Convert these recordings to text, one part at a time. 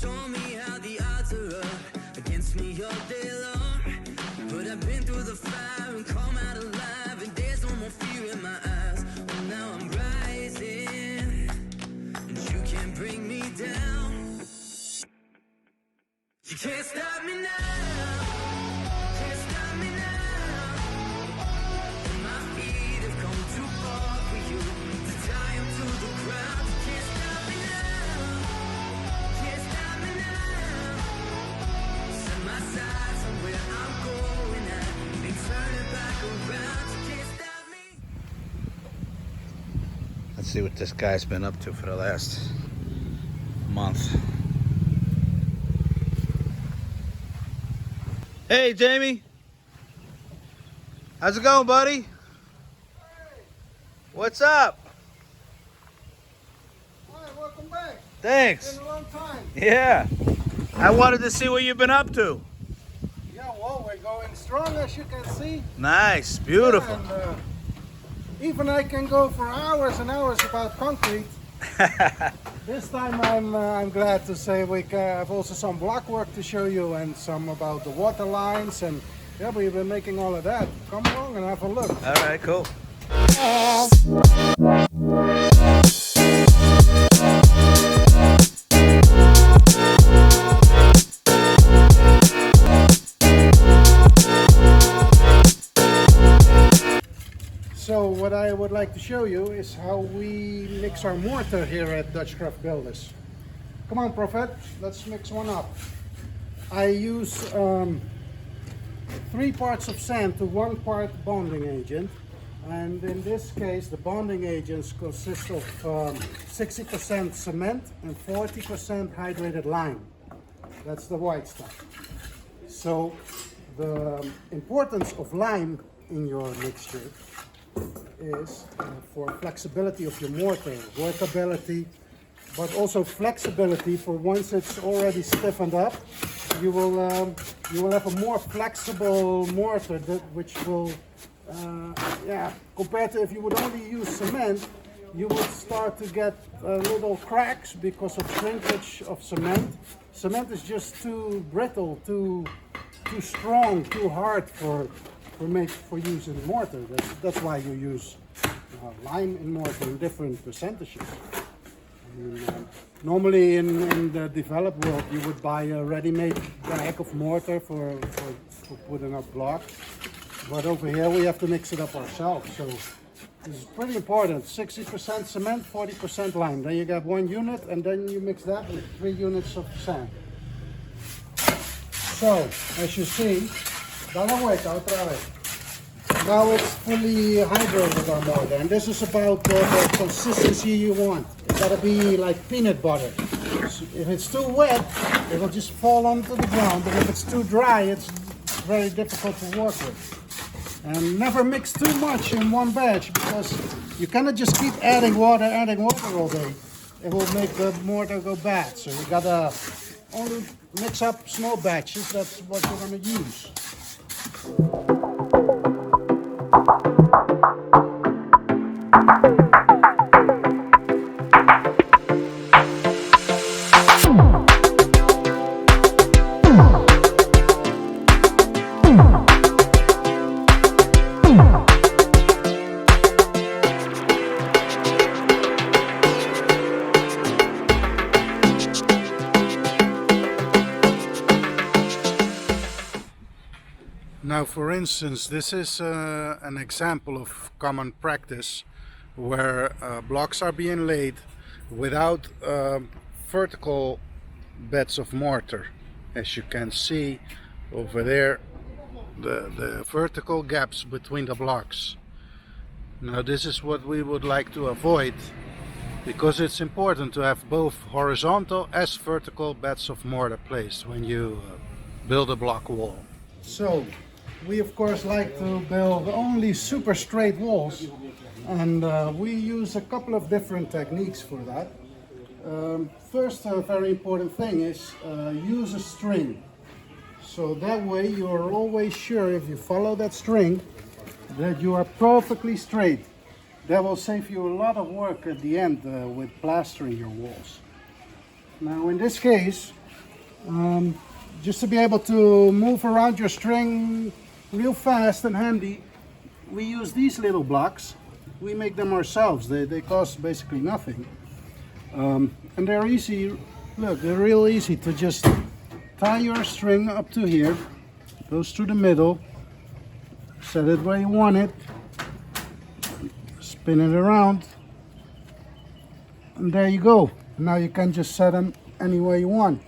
show me how the odds are up against me all day long. But I've been through the fire and come out alive, and there's no more fear in my eyes. Oh, now I'm rising, and you can't bring me down. You can't stop me now. Can't stop me now. My feet have come too far for you to tie them to the ground. You can't stop me now. Can't stop me now. Set my sights on where I'm going at and turn it back around. You can't stop me. Let's see what this guy's been up to for the last month. Hey, Jamie. How's it going, buddy? Hey. What's up? Hi, welcome back. Thanks. Been a long time. Yeah. I wanted to see what you've been up to. Yeah, well, we're going strong, as you can see. Nice. Beautiful. Yeah, and, even I can go for hours and hours about concrete. This time I'm glad to say we have also some block work to show you and some about the water lines, and yeah, we've been making all of that. Come along and have a look. All right, cool. So what I would like to show you is how we mix our mortar here at Dutch Craft Builders. Come on, Prophet, let's mix one up. I use 3 parts of sand to 1 part bonding agent, and in this case the bonding agents consist of 60% cement and 40% hydrated lime. That's the white stuff. So the importance of lime in your mixture is for flexibility of your mortar, workability, but also flexibility for once it's already stiffened up. You will have a more flexible mortar which will, compared to if you would only use cement, you would start to get little cracks because of shrinkage of cement. Cement is just too brittle, too strong, too hard for use in mortar. That's why you use lime in mortar in different percentages. Normally in the developed world you would buy a ready-made bag of mortar for putting up blocks, but over here we have to mix it up ourselves. So this is pretty important. 60% cement, 40% lime. Then you get 1 unit, and then you mix that with 3 units of sand. So as you see, now it's fully hydrated our mortar, and this is about the consistency you want. It's got to be like peanut butter. So if it's too wet, it will just fall onto the ground, but if it's too dry, it's very difficult to work with. And never mix too much in one batch, because you cannot just keep adding water all day. It will make the mortar go bad. So you gotta only mix up small batches. That's what you're gonna use. Now, for instance, this is an example of common practice where blocks are being laid without vertical beds of mortar. As you can see over there, the vertical gaps between the blocks. Now, this is what we would like to avoid, because it's important to have both horizontal as vertical beds of mortar placed when you build a block wall. So we of course like to build only super straight walls, and we use a couple of different techniques for that. First, a very important thing is use a string. So that way you are always sure, if you follow that string, that you are perfectly straight. That will save you a lot of work at the end with plastering your walls. Now in this case, Just to be able to move around your string real fast and handy, we use these little blocks. We make them ourselves. They cost basically nothing. And they're easy. Look, they're real easy to just tie your string up to here. Goes through the middle. Set it where you want it. Spin it around. And there you go. Now you can just set them anywhere you want.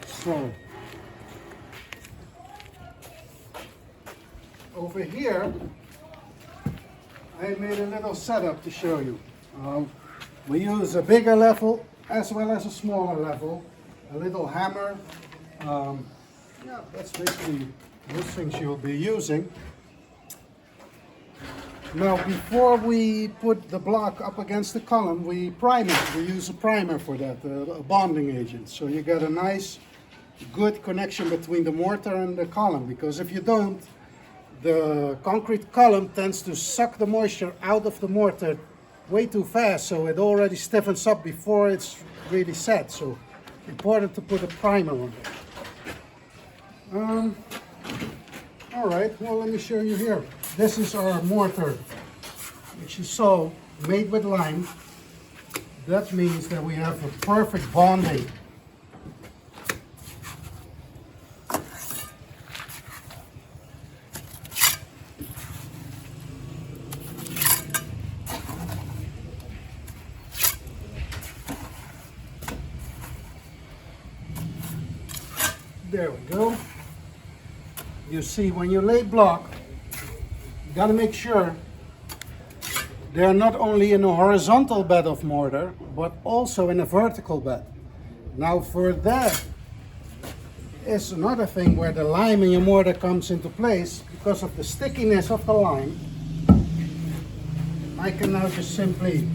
So over here I made a little setup to show you. We use a bigger level as well as a smaller level, a little hammer. Yeah, that's basically those things you'll be using. Now before we put the block up against the column, we prime it. We use a primer for that, a bonding agent. So you get a nice good connection between the mortar and the column, because if you don't, the concrete column tends to suck the moisture out of the mortar way too fast, so it already stiffens up before it's really set. So important to put a primer on it. All right, well, let me show you here. This is our mortar, which you saw, made with lime. That means that we have a perfect bonding. There we go. You see, when you lay block, you got to make sure they are not only in a horizontal bed of mortar, but also in a vertical bed. Now for that is another thing where the lime in your mortar comes into place. Because of the stickiness of the lime, I can now just simply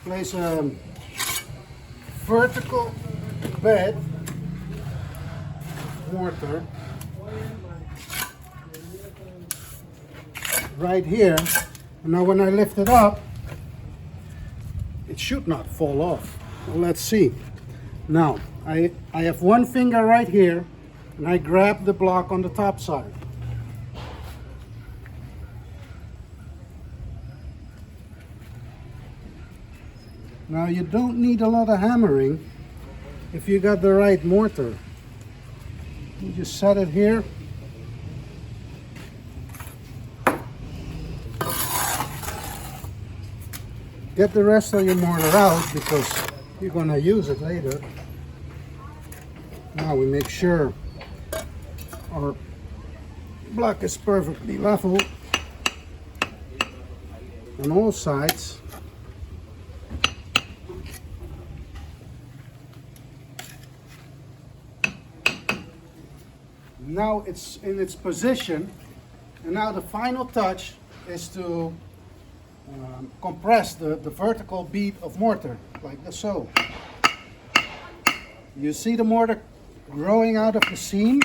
place a vertical bed mortar right here, and now when I lift it up, it should not fall off. Well, let's see. Now I have one finger right here, and I grab the block on the top side. Now you don't need a lot of hammering if you got the right mortar. You just set it here. Get the rest of your mortar out because you're going to use it later. Now we make sure our block is perfectly level on all sides. Now it's in its position, and now the final touch is to compress the vertical bead of mortar, like so. You see the mortar growing out of the seam?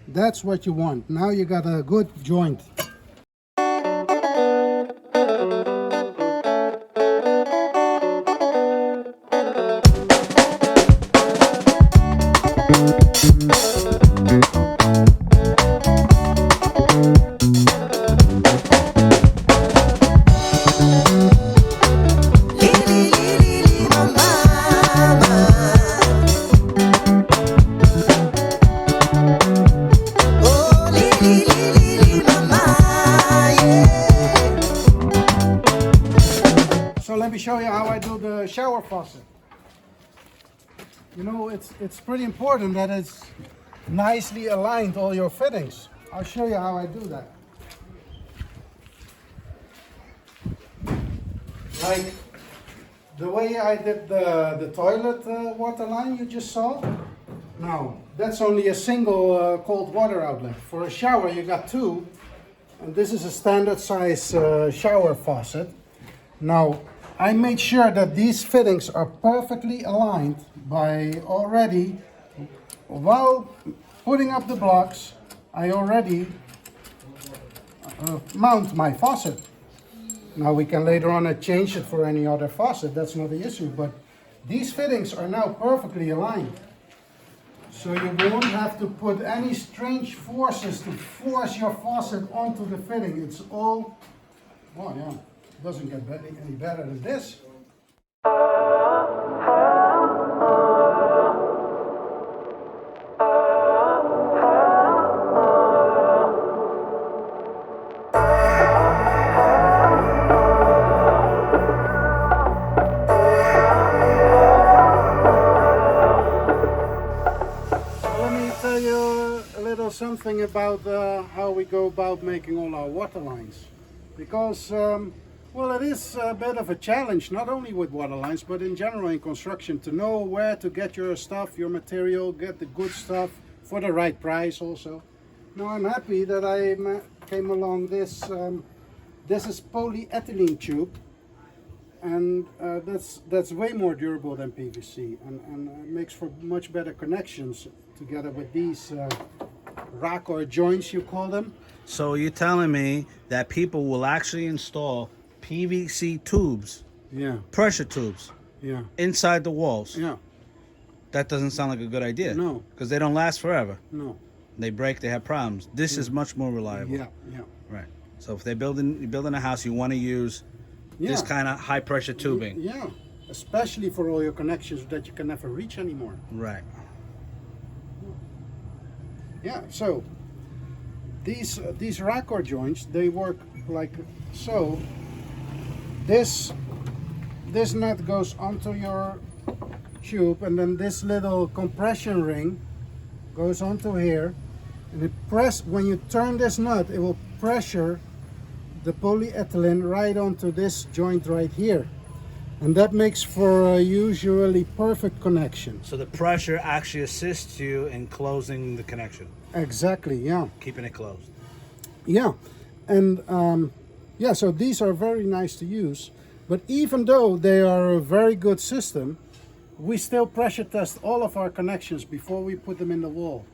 That's what you want. Now you got a good joint. So let me show you how I do the shower faucet. You know, it's pretty important that it's nicely aligned, all your fittings. I'll show you how I do that. Like the way I did the toilet water line you just saw. Now, that's only a single cold water outlet. For a shower you got two, and this is a standard size shower faucet. Now, I made sure that these fittings are perfectly aligned by already, while putting up the blocks, I already mount my faucet. Now we can later on change it for any other faucet, that's not the issue, but these fittings are now perfectly aligned. So you won't have to put any strange forces to force your faucet onto the fitting. It's all, well, yeah, it doesn't get any better than this. Let me tell you a little something about how we go about making all our water lines. Because, well, it is a bit of a challenge, not only with water lines, but in general in construction, to know where to get your stuff, your material, get the good stuff for the right price also. Now I'm happy that I came along this, this is polyethylene tube. And that's way more durable than PVC and makes for much better connections together with these rack or joints, you call them. So you're telling me that people will actually install PVC tubes, Yeah, pressure tubes, yeah, inside the walls? yeah. That doesn't sound like a good idea. No. Because they don't last forever. No. They break, they have problems. This is much more reliable. Yeah, yeah. Right. So if you're building a house, you want to use this kind of high pressure tubing. Yeah, especially for all your connections that you can never reach anymore. Right. Yeah, so these raccord joints, they work like so. This nut goes onto your tube, and then this little compression ring goes onto here, and when you turn this nut, it will pressure the polyethylene right onto this joint right here, and that makes for a usually perfect connection. So the pressure actually assists you in closing the connection. Exactly, yeah. Keeping it closed. Yeah, and yeah, so these are very nice to use, but even though they are a very good system, we still pressure test all of our connections before we put them in the wall.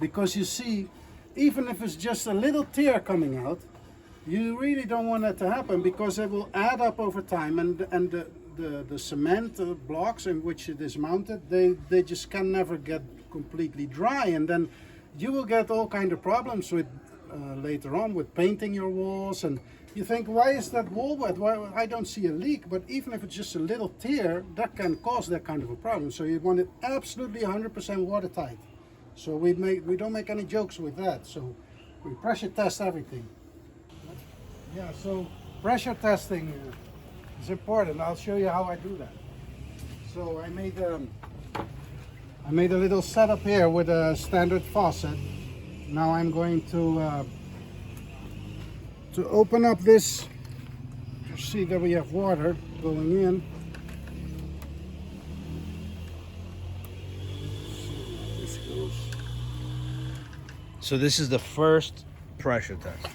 Because you see, even if it's just a little tear coming out, you really don't want that to happen, because it will add up over time, and the cement blocks in which it is mounted, they just can never get completely dry, and then you will get all kind of problems with later on with painting your walls, and you think, why is that wall wet? Why I don't see a leak? But even if it's just a little tear, that can cause that kind of a problem. So you want it absolutely 100% watertight. So we don't make any jokes with that. So we pressure test everything. Yeah, so pressure testing is important. I'll show you how I do that. So I made a little setup here with a standard faucet. Now I'm going to open up this to see that we have water going in. This goes. So this is the first pressure test.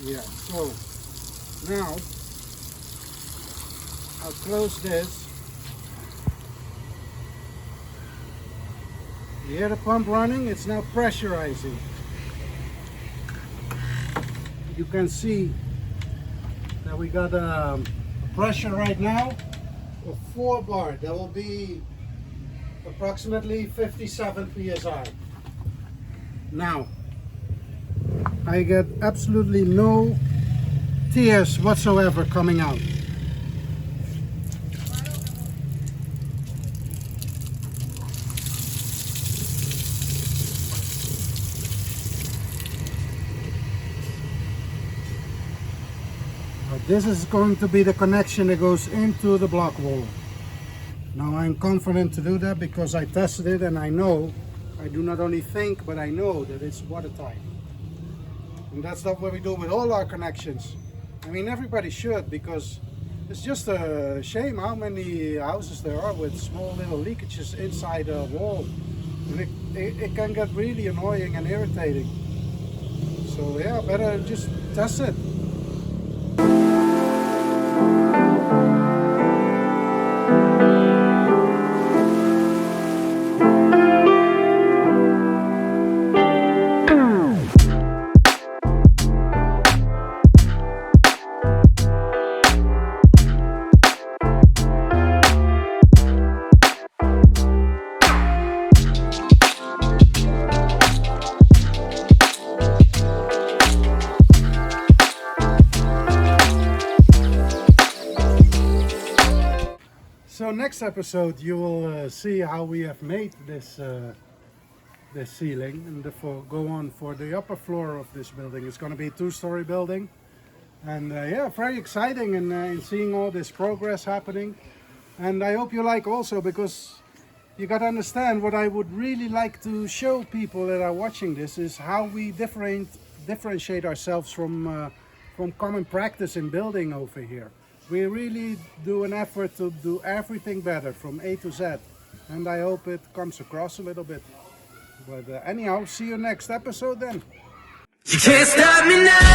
Yeah, so now I'll close this. You hear the pump running? It's now pressurizing. You can see that we got a pressure right now of 4 bar. That will be approximately 57 psi. Now, I get absolutely no tears whatsoever coming out. This is going to be the connection that goes into the block wall. Now I'm confident to do that because I tested it, and I know, I do not only think, but I know that it's watertight. And that's not what we do with all our connections. I mean, everybody should, because it's just a shame how many houses there are with small little leakages inside a wall. And it can get really annoying and irritating. So yeah, better just test it. next episode, you will see how we have made this this ceiling, and therefore go on for the upper floor of this building. It's going to be a 2-story building, and yeah, very exciting in seeing all this progress happening. And I hope you like also, because you got to understand what I would really like to show people that are watching this is how we differentiate ourselves from common practice in building over here. We really do an effort to do everything better from A to Z, and I hope it comes across a little bit. But anyhow, see you next episode then. You can't stop me now.